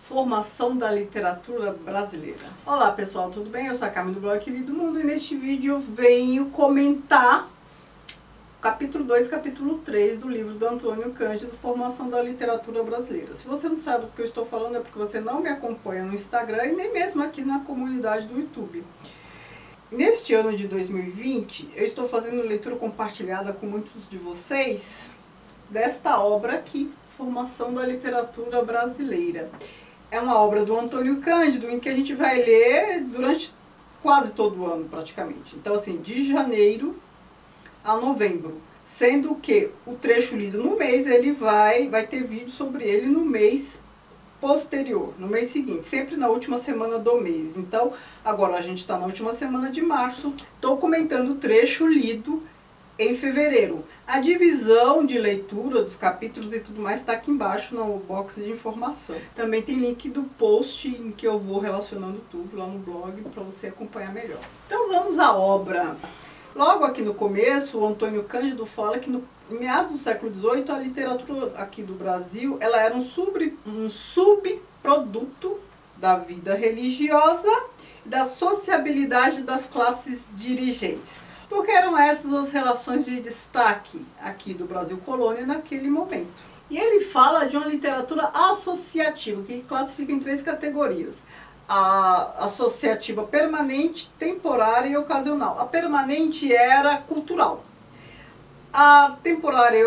Formação da literatura brasileira. Olá pessoal, tudo bem? Eu sou a Carmen do blog Vida do Mundo e neste vídeo eu venho comentar capítulo 2 e capítulo 3 do livro do Antônio Cândido, Formação da Literatura Brasileira. Se você não sabe do que eu estou falando é porque você não me acompanha no Instagram e nem mesmo aqui na comunidade do YouTube. Neste ano de 2020, eu estou fazendo leitura compartilhada com muitos de vocês desta obra aqui, Formação da Literatura Brasileira. É uma obra do Antônio Cândido em que a gente vai ler durante quase todo o ano, praticamente. Então, assim, de janeiro a novembro. Sendo que o trecho lido no mês, ele vai ter vídeo sobre ele no mês posterior, no mês seguinte, sempre na última semana do mês. Então, agora a gente está na última semana de março, estou comentando o trecho lido em fevereiro. A divisão de leitura dos capítulos e tudo mais está aqui embaixo no box de informação. Também tem link do post em que eu vou relacionando tudo lá no blog para você acompanhar melhor. Então vamos à obra. Logo aqui no começo, o Antônio Cândido fala que em meados do século XVIII, a literatura aqui do Brasil ela era um subproduto da vida religiosa e da sociabilidade das classes dirigentes. Porque eram essas as relações de destaque aqui do Brasil colônia naquele momento. E ele fala de uma literatura associativa, que classifica em 3 categorias. A associativa permanente, temporária e ocasional. A permanente era cultural. A temporária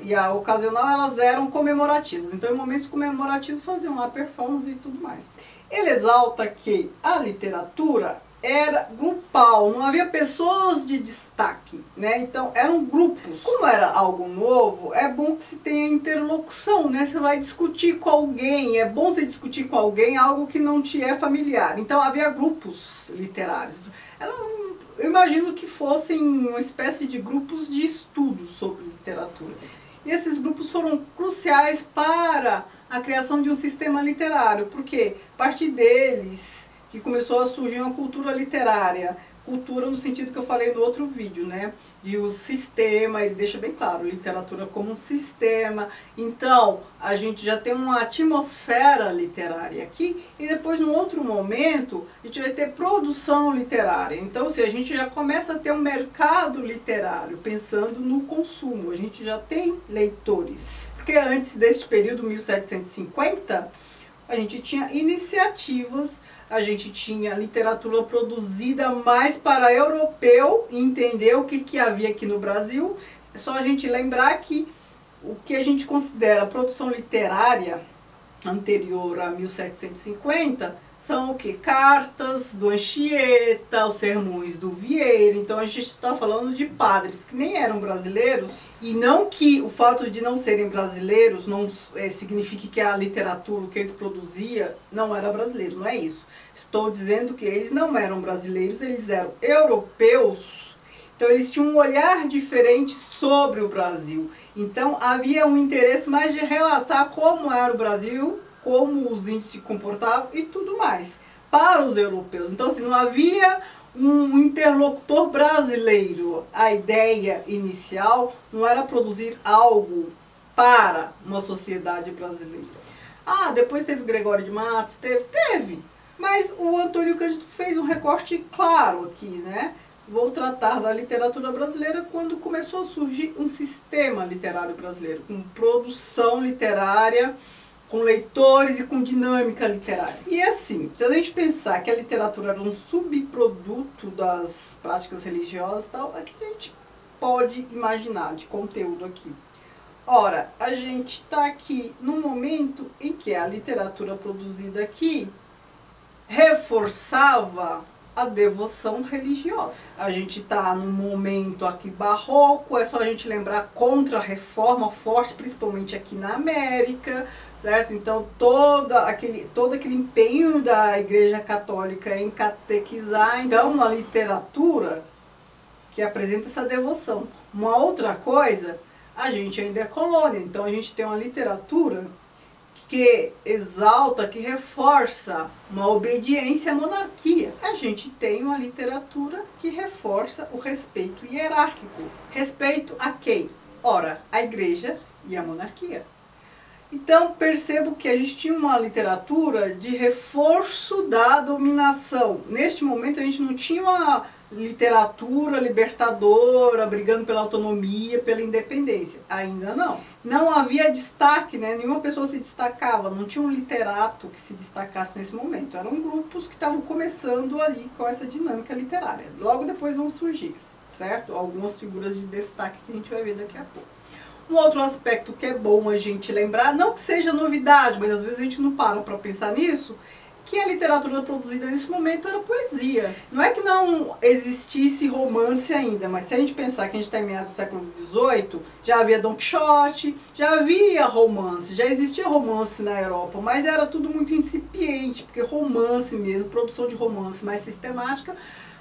e a ocasional, elas eram comemorativas. Então, em momentos comemorativos, faziam lá performance e tudo mais. Ele exalta que a literatura era grupal, não havia pessoas de destaque, né? Então eram grupos. Como era algo novo, é bom que se tenha interlocução, né? Você vai discutir com alguém, é bom você discutir com alguém algo que não te é familiar. Então havia grupos literários. Eu imagino que fossem uma espécie de grupos de estudo sobre literatura. E esses grupos foram cruciais para a criação de um sistema literário, porque a partir deles que começou a surgir uma cultura literária, cultura no sentido que eu falei no outro vídeo, né? De o sistema, ele deixa bem claro, literatura como um sistema. Então, a gente já tem uma atmosfera literária aqui, e depois, num outro momento, a gente vai ter produção literária. Então, a gente já começa a ter um mercado literário, pensando no consumo, a gente já tem leitores. Porque antes deste período, 1750, a gente tinha iniciativas, a gente tinha literatura produzida mais para europeu, entender o que havia aqui no Brasil. É só a gente lembrar que o que a gente considera produção literária anterior a 1750 são o que? Cartas do Anchieta, os sermões do Vieira. Então a gente está falando de padres que nem eram brasileiros, e não que o fato de não serem brasileiros não signifique que a literatura que eles produziam não era brasileiro, não é isso. Estou dizendo que eles não eram brasileiros, eles eram europeus. Então eles tinham um olhar diferente sobre o Brasil. Então havia um interesse mais de relatar como era o Brasil, como os índios se comportavam e tudo mais, para os europeus. Então, assim, não havia um interlocutor brasileiro. A ideia inicial não era produzir algo para uma sociedade brasileira. Ah, depois teve Gregório de Matos, teve. Mas o Antônio Cândido fez um recorte claro aqui, né? Vou tratar da literatura brasileira quando começou a surgir um sistema literário brasileiro, com produção literária, com leitores e com dinâmica literária. E assim, se a gente pensar que a literatura era um subproduto das práticas religiosas e tal, o que a gente pode imaginar de conteúdo aqui? Ora, a gente está aqui num momento em que a literatura produzida aqui reforçava a devoção religiosa. A gente está num momento aqui barroco, é só a gente lembrar contra a reforma forte, principalmente aqui na América, certo? Então todo aquele empenho da Igreja Católica em catequizar, então uma literatura que apresenta essa devoção. Uma outra coisa, a gente ainda é colônia, então a gente tem uma literatura que exalta, que reforça uma obediência à monarquia. A gente tem uma literatura que reforça o respeito hierárquico. Respeito a quem? Ora, a igreja e a monarquia. Então percebo que a gente tinha uma literatura de reforço da dominação. Neste momento a gente não tinha uma literatura libertadora, brigando pela autonomia, pela independência. Ainda não. Não havia destaque, né? Nenhuma pessoa se destacava, não tinha um literato que se destacasse nesse momento. Eram grupos que estavam começando ali com essa dinâmica literária. Logo depois vão surgir, certo? Algumas figuras de destaque que a gente vai ver daqui a pouco. Um outro aspecto que é bom a gente lembrar, não que seja novidade, mas às vezes a gente não para pensar nisso, que a literatura produzida nesse momento era poesia. Não é que não existisse romance ainda, mas se a gente pensar que a gente está em meados do século XVIII, já havia Don Quixote, já havia romance, já existia romance na Europa, mas era tudo muito incipiente, porque romance mesmo, produção de romance mais sistemática,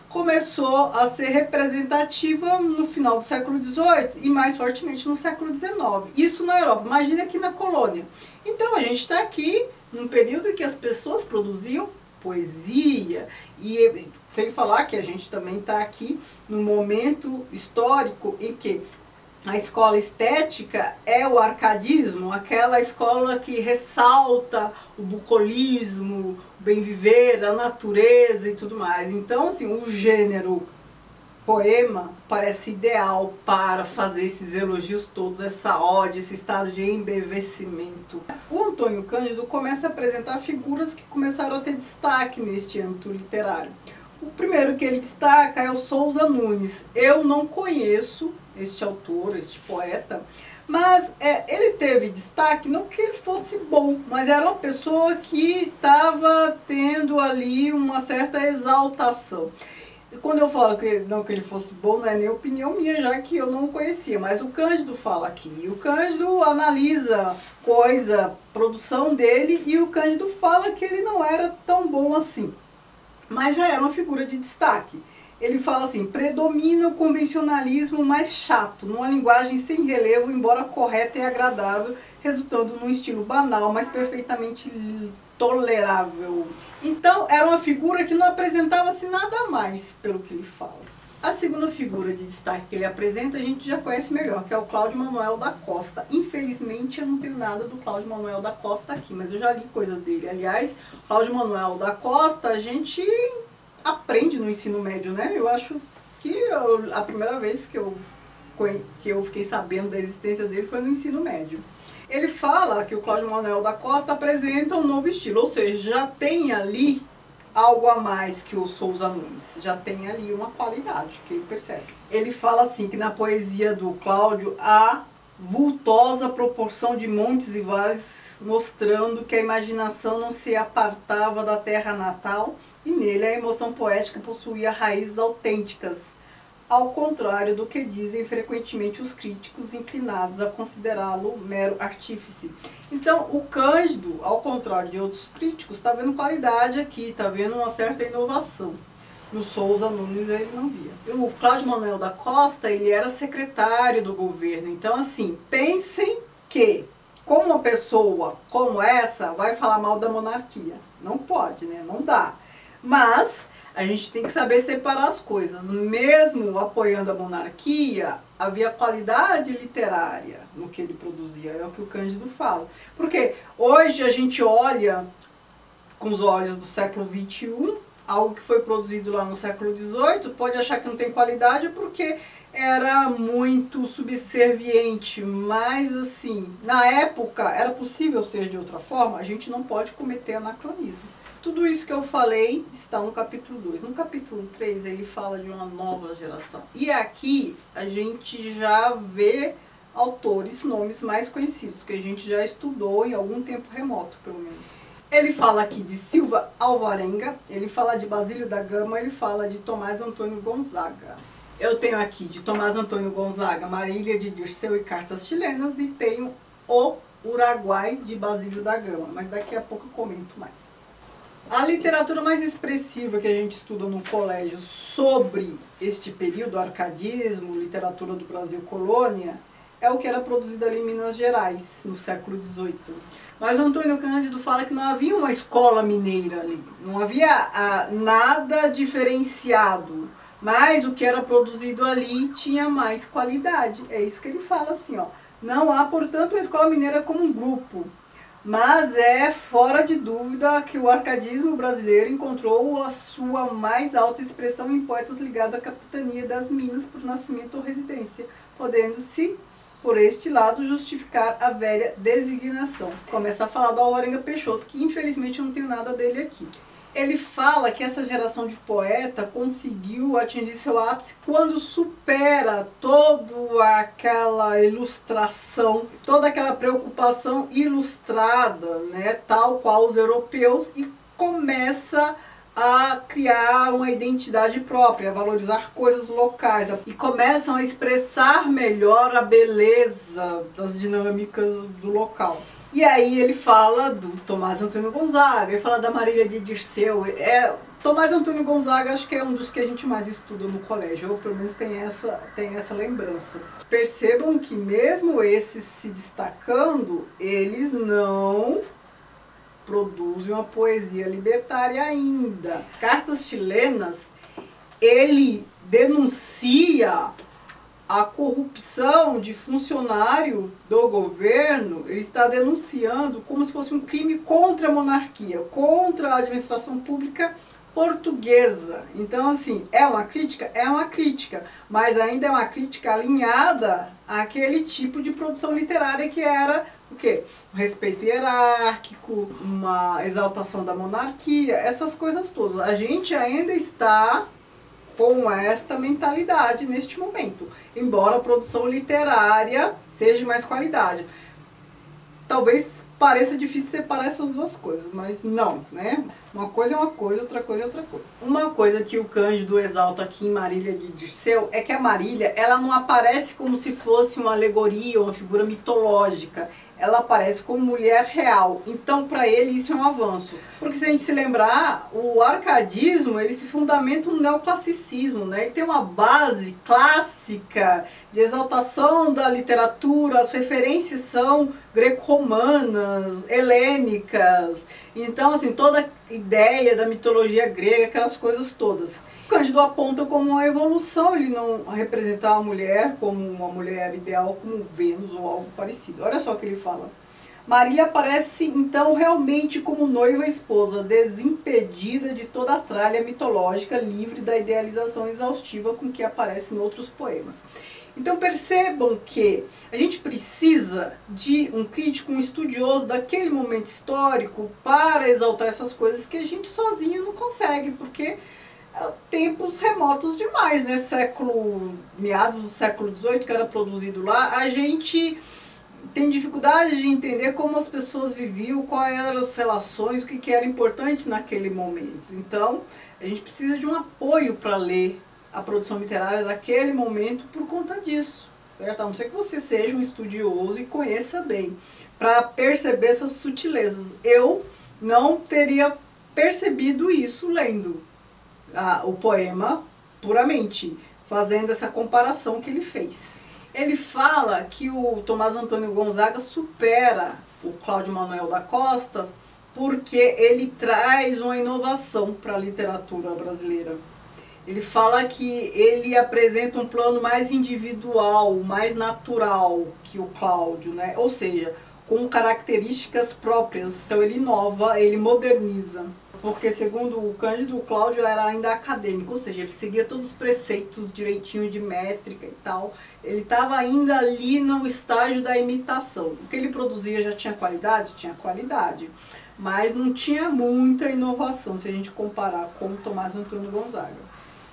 começou a ser representativa no final do século XVIII e mais fortemente no século XIX. Isso na Europa, imagina aqui na colônia. Então a gente está aqui num período em que as pessoas produziam poesia, e sem falar que a gente também está aqui num momento histórico em que a escola estética é o arcadismo, aquela escola que ressalta o bucolismo, o bem-viver, a natureza e tudo mais. Então, assim, o gênero poema parece ideal para fazer esses elogios todos, essa ode, esse estado de embevecimento. O Antônio Cândido começa a apresentar figuras que começaram a ter destaque neste âmbito literário. O primeiro que ele destaca é o Sousa Nunes. Eu não conheço este autor, este poeta, mas ele teve destaque não que ele fosse bom, mas era uma pessoa que estava tendo ali uma certa exaltação. E quando eu falo que não que ele fosse bom, não é nem opinião minha, já que eu não o conhecia, mas o Cândido fala aqui. E o Cândido analisa produção dele, e o Cândido fala que ele não era tão bom assim, mas já era uma figura de destaque. Ele fala assim: predomina o convencionalismo mais chato, numa linguagem sem relevo, embora correta e agradável, resultando num estilo banal, mas perfeitamente tolerável. Então, era uma figura que não apresentava-se nada mais, pelo que ele fala. A segunda figura de destaque que ele apresenta, a gente já conhece melhor, que é o Cláudio Manuel da Costa. Infelizmente, eu não tenho nada do Cláudio Manuel da Costa aqui, mas eu já li coisa dele. Aliás, Cláudio Manuel da Costa, a gente aprende no ensino médio, né? Eu acho que a primeira vez que eu fiquei sabendo da existência dele foi no ensino médio. Ele fala que o Cláudio Manuel da Costa apresenta um novo estilo, ou seja, já tem ali algo a mais que o Sousa Nunes, já tem ali uma qualidade que ele percebe. Ele fala assim, que na poesia do Cláudio há vultosa proporção de montes e vales, mostrando que a imaginação não se apartava da terra natal, e nele a emoção poética possuía raízes autênticas, ao contrário do que dizem frequentemente os críticos inclinados a considerá-lo mero artífice. Então, o Cândido, ao contrário de outros críticos, está vendo qualidade aqui, está vendo uma certa inovação. No Sousa Nunes ele não via. O Cláudio Manuel da Costa, ele era secretário do governo. Então, assim, pensem que, como uma pessoa como essa vai falar mal da monarquia. Não pode, né? Não dá. Mas a gente tem que saber separar as coisas. Mesmo apoiando a monarquia, havia qualidade literária no que ele produzia. É o que o Cândido fala. Porque hoje a gente olha com os olhos do século XXI, algo que foi produzido lá no século XVIII, pode achar que não tem qualidade porque era muito subserviente, mas assim, na época era possível ser de outra forma, a gente não pode cometer anacronismo. Tudo isso que eu falei está no capítulo 2. No capítulo 3 ele fala de uma nova geração. E aqui a gente já vê autores, nomes mais conhecidos, que a gente já estudou em algum tempo remoto, pelo menos. Ele fala aqui de Silva Alvarenga, ele fala de Basílio da Gama, ele fala de Tomás Antônio Gonzaga. Eu tenho aqui de Tomás Antônio Gonzaga, Marília de Dirceu e Cartas Chilenas, e tenho o Uruguai de Basílio da Gama, mas daqui a pouco eu comento mais. A literatura mais expressiva que a gente estuda no colégio sobre este período, arcadismo, literatura do Brasil colônia, é o que era produzido ali em Minas Gerais, no século XVIII. Mas o Antônio Cândido fala que não havia uma escola mineira ali, não havia nada diferenciado, mas o que era produzido ali tinha mais qualidade. É isso que ele fala assim, ó. Não há, portanto, uma escola mineira como um grupo, mas é fora de dúvida que o arcadismo brasileiro encontrou a sua mais alta expressão em poetas ligados à capitania das Minas por nascimento ou residência, podendo-se, por este lado, justificar a velha designação. Começa a falar do Alvarenga Peixoto, que infelizmente eu não tenho nada dele aqui. Ele fala que essa geração de poeta conseguiu atingir seu ápice quando supera toda aquela ilustração, toda aquela preocupação ilustrada, né, tal qual os europeus, e começa a criar uma identidade própria, a valorizar coisas locais, e começam a expressar melhor a beleza das dinâmicas do local. E aí ele fala do Tomás Antônio Gonzaga, ele fala da Marília de Dirceu. Tomás Antônio Gonzaga acho que é um dos que a gente mais estuda no colégio, ou pelo menos tem essa lembrança. Percebam que mesmo esses se destacando, eles não produzem uma poesia libertária ainda. Cartas Chilenas, ele denuncia a corrupção de funcionário do governo, ele está denunciando como se fosse um crime contra a monarquia, contra a administração pública portuguesa. Então, assim, é uma crítica, mas ainda é uma crítica alinhada àquele tipo de produção literária que era o quê? Um respeito hierárquico, uma exaltação da monarquia, essas coisas todas. A gente ainda está com esta mentalidade neste momento, embora a produção literária seja de mais qualidade. Talvez pareça difícil separar essas duas coisas, mas não, né? Uma coisa é uma coisa, outra coisa é outra coisa. Uma coisa que o Cândido exalta aqui em Marília de Dirceu é que a Marília, ela não aparece como se fosse uma alegoria ou uma figura mitológica. Ela aparece como mulher real. Então, para ele, isso é um avanço. Porque se a gente se lembrar, o arcadismo, ele se fundamenta no neoclassicismo, né? Ele tem uma base clássica de exaltação da literatura, as referências são greco-romanas, helênicas. Então, assim, toda a ideia da mitologia grega, aquelas coisas todas. O Cândido aponta como uma evolução, ele não representa a mulher como uma mulher ideal, como Vênus ou algo parecido. Olha só o que ele fala. Marília aparece então realmente como noiva e esposa, desimpedida de toda a tralha mitológica, livre da idealização exaustiva com que aparece em outros poemas. Então percebam que a gente precisa de um crítico, um estudioso daquele momento histórico para exaltar essas coisas que a gente sozinho não consegue, porque tempos remotos demais, né? Meados do século XVIII, que era produzido lá, a gente tem dificuldade de entender como as pessoas viviam, quais eram as relações, o que era importante naquele momento. Então, a gente precisa de um apoio para ler a produção literária daquele momento por conta disso, certo? A não ser que você seja um estudioso e conheça bem, para perceber essas sutilezas. Eu não teria percebido isso lendo o poema puramente, fazendo essa comparação que ele fez. Ele fala que o Tomás Antônio Gonzaga supera o Cláudio Manuel da Costa porque ele traz uma inovação para a literatura brasileira. Ele fala que ele apresenta um plano mais individual, mais natural que o Cláudio, né? Ou seja, com características próprias. Então ele inova, ele moderniza. Porque segundo o Cândido, o Cláudio era ainda acadêmico, ou seja, ele seguia todos os preceitos direitinho de métrica e tal. Ele estava ainda ali no estágio da imitação. O que ele produzia já tinha qualidade? Tinha qualidade. Mas não tinha muita inovação se a gente comparar com o Tomás Antônio Gonzaga.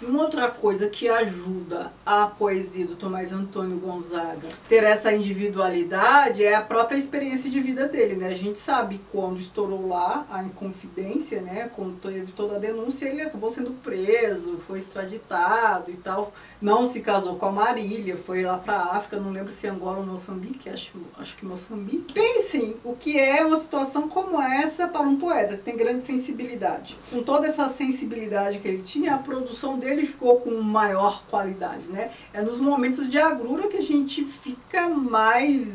Uma outra coisa que ajuda a poesia do Tomás Antônio Gonzaga ter essa individualidade é a própria experiência de vida dele, né? A gente sabe quando estourou lá a Inconfidência, né? Quando teve toda a denúncia, ele acabou sendo preso, foi extraditado e tal. Não se casou com a Marília, foi lá para a África, não lembro se Angola ou Moçambique, acho que Moçambique. Pensem o que é uma situação como essa para um poeta que tem grande sensibilidade. Com toda essa sensibilidade que ele tinha, a produção dele ficou com maior qualidade, né? É nos momentos de agrura que a gente fica mais,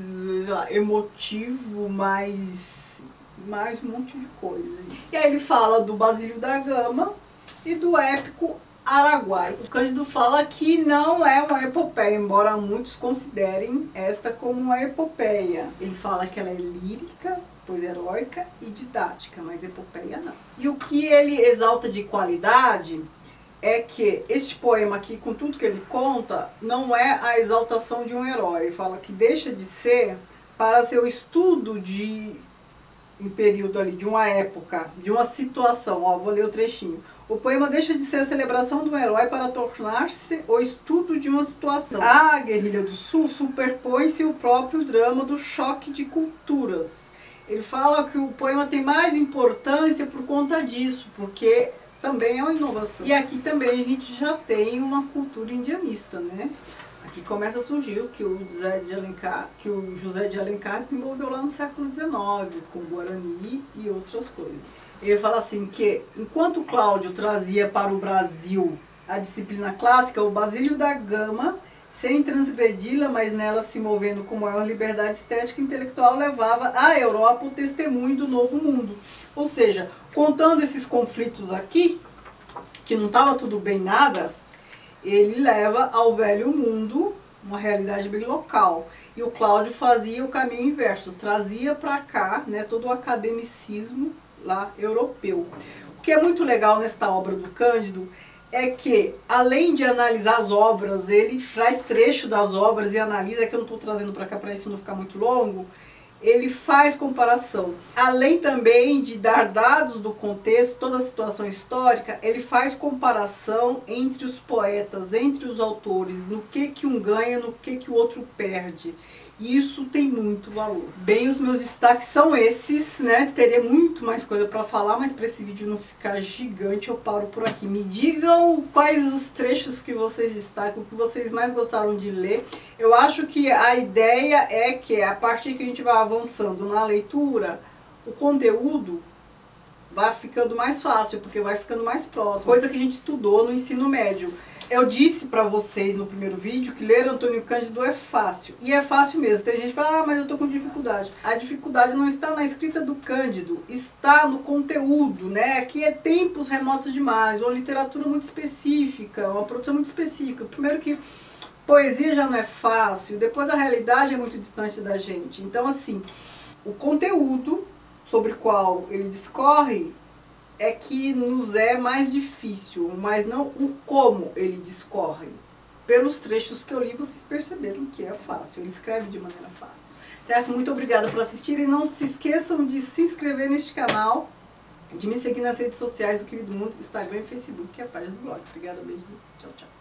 sei lá, emotivo, mais um monte de coisa. E aí ele fala do Basílio da Gama e do épico Araguaia. O Cândido fala que não é uma epopeia, embora muitos considerem esta como uma epopeia. Ele fala que ela é lírica, pois heróica e didática, mas epopeia não. E o que ele exalta de qualidade é que este poema aqui, com tudo que ele conta, não é a exaltação de um herói. Ele fala que deixa de ser para seu estudo em período ali, de uma época, de uma situação. Ó, vou ler o trechinho. O poema deixa de ser a celebração de um herói para tornar-se o estudo de uma situação. A Guerrilha do Sul superpõe-se o próprio drama do choque de culturas. Ele fala que o poema tem mais importância por conta disso, porque também é uma inovação. E aqui também a gente já tem uma cultura indianista, né? Aqui começa a surgir o que o José de Alencar desenvolveu lá no século XIX, com o Guarani e outras coisas. Ele fala assim que, enquanto Cláudio trazia para o Brasil a disciplina clássica, o Basílio da Gama, sem transgredi-la, mas nela se movendo com maior liberdade estética e intelectual, levava à Europa o testemunho do novo mundo. Ou seja, contando esses conflitos aqui, que não estava tudo bem nada, ele leva ao velho mundo uma realidade bem local. E o Cláudio fazia o caminho inverso, trazia para cá, né, todo o academicismo lá europeu. O que é muito legal nesta obra do Cândido é que, além de analisar as obras, ele traz trecho das obras e analisa, que eu não estou trazendo para cá para isso não ficar muito longo, ele faz comparação. Além também de dar dados do contexto, toda a situação histórica, ele faz comparação entre os poetas, entre os autores, no que um ganha, no que o outro perde. Isso tem muito valor. Bem, os meus destaques são esses, né? Teria muito mais coisa para falar, mas para esse vídeo não ficar gigante, eu paro por aqui. Me digam quais os trechos que vocês destacam, o que vocês mais gostaram de ler. Eu acho que a ideia é que, a partir que a gente vai avançando na leitura, o conteúdo vai ficando mais fácil, porque vai ficando mais próximo. Coisa que a gente estudou no ensino médio. Eu disse para vocês no primeiro vídeo que ler Antônio Cândido é fácil. E é fácil mesmo. Tem gente que fala, mas eu tô com dificuldade. A dificuldade não está na escrita do Cândido, está no conteúdo, né? Aqui é tempos remotos demais, uma literatura muito específica, uma produção muito específica. Primeiro que poesia já não é fácil, depois a realidade é muito distante da gente. Então, assim, o conteúdo sobre o qual ele discorre é que nos é mais difícil, mas não o como ele discorre. Pelos trechos que eu li, vocês perceberam que é fácil, ele escreve de maneira fácil. Certo? Muito obrigada por assistir e não se esqueçam de se inscrever neste canal, de me seguir nas redes sociais, o Querido Mundo, Instagram e Facebook, que é a página do blog. Obrigada, beijo, tchau, tchau.